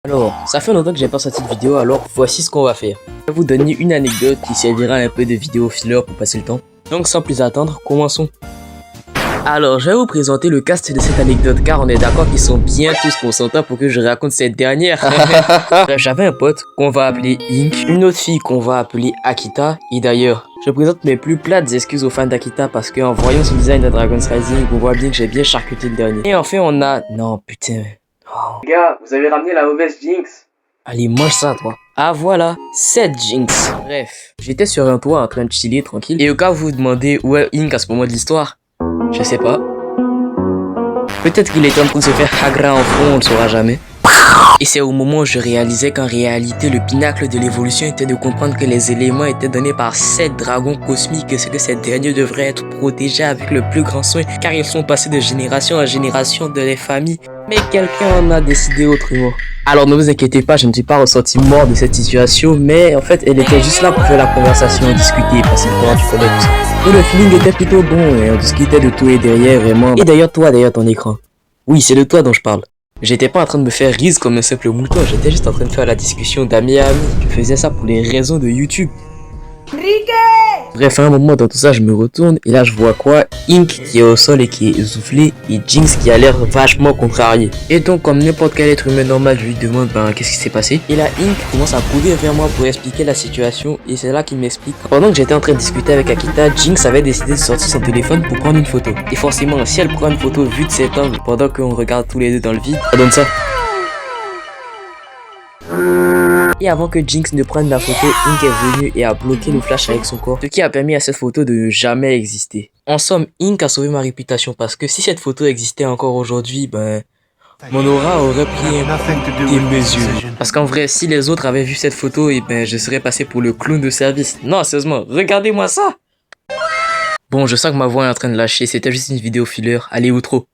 Alors, ça fait longtemps que j'ai pas sorti de vidéo, alors voici ce qu'on va faire. Je vais vous donner une anecdote qui servira un peu de vidéo filler pour passer le temps. Donc sans plus attendre, commençons. Alors, je vais vous présenter le cast de cette anecdote car on est d'accord qu'ils sont bien tous consentants pour que je raconte cette dernière. Bref, j'avais un pote qu'on va appeler Ink, une autre fille qu'on va appeler Akita, et d'ailleurs, je présente mes plus plates excuses aux fans d'Akita parce qu'en voyant son design de Dragon's Rising, on voit bien que j'ai bien charcuté le dernier. Et enfin, on a... Non, putain... Oh. Les gars, vous avez ramené la mauvaise Jinx. Allez, mange ça, toi. Ah, voilà, cette Jinx. Bref, j'étais sur un toit en train de chiller tranquille. Et au cas où vous vous demandez où est Ink à ce moment de l'histoire, je sais pas. Peut-être qu'il était en train de se faire hagra en front, on le saura jamais. Et c'est au moment où je réalisais qu'en réalité, le pinacle de l'évolution était de comprendre que les éléments étaient donnés par 7 dragons cosmiques et que ces derniers devraient être protégés avec le plus grand soin car ils sont passés de génération en génération de les familles. Mais quelqu'un en a décidé autrement. Alors ne vous inquiétez pas, je ne suis pas ressenti mort de cette situation, mais en fait elle était juste là pour faire la conversation, discuter, passer le temps, tu connais tout ça. Et le feeling était plutôt bon et on discutait de tout et derrière vraiment. Et d'ailleurs toi, derrière ton écran. Oui, c'est de toi dont je parle. J'étais pas en train de me faire rise comme un simple mouton, j'étais juste en train de faire la discussion d'amis à amis. Je faisais ça pour les raisons de YouTube. Bref, à un moment dans tout ça, je me retourne et là je vois quoi? Ink qui est au sol et qui est essoufflé et Jinx qui a l'air vachement contrarié. Et donc comme n'importe quel être humain normal, je lui demande qu'est-ce qui s'est passé. Et là Ink commence à courir vers moi pour expliquer la situation et c'est là qu'il m'explique. Pendant que j'étais en train de discuter avec Akita, Jinx avait décidé de sortir son téléphone pour prendre une photo. Et forcément, si elle prend une photo vue de cet angle pendant qu'on regarde tous les deux dans le vide, ça donne ça. Et avant que Jinx ne prenne la photo, Ink est venu et a bloqué le flash avec son corps, ce qui a permis à cette photo de ne jamais exister. En somme, Ink a sauvé ma réputation parce que si cette photo existait encore aujourd'hui, mon aura aurait pris des mesures. Parce qu'en vrai, si les autres avaient vu cette photo, je serais passé pour le clown de service. Non, sérieusement, regardez-moi ça! Bon, je sens que ma voix est en train de lâcher, c'était juste une vidéo filler, allez outro.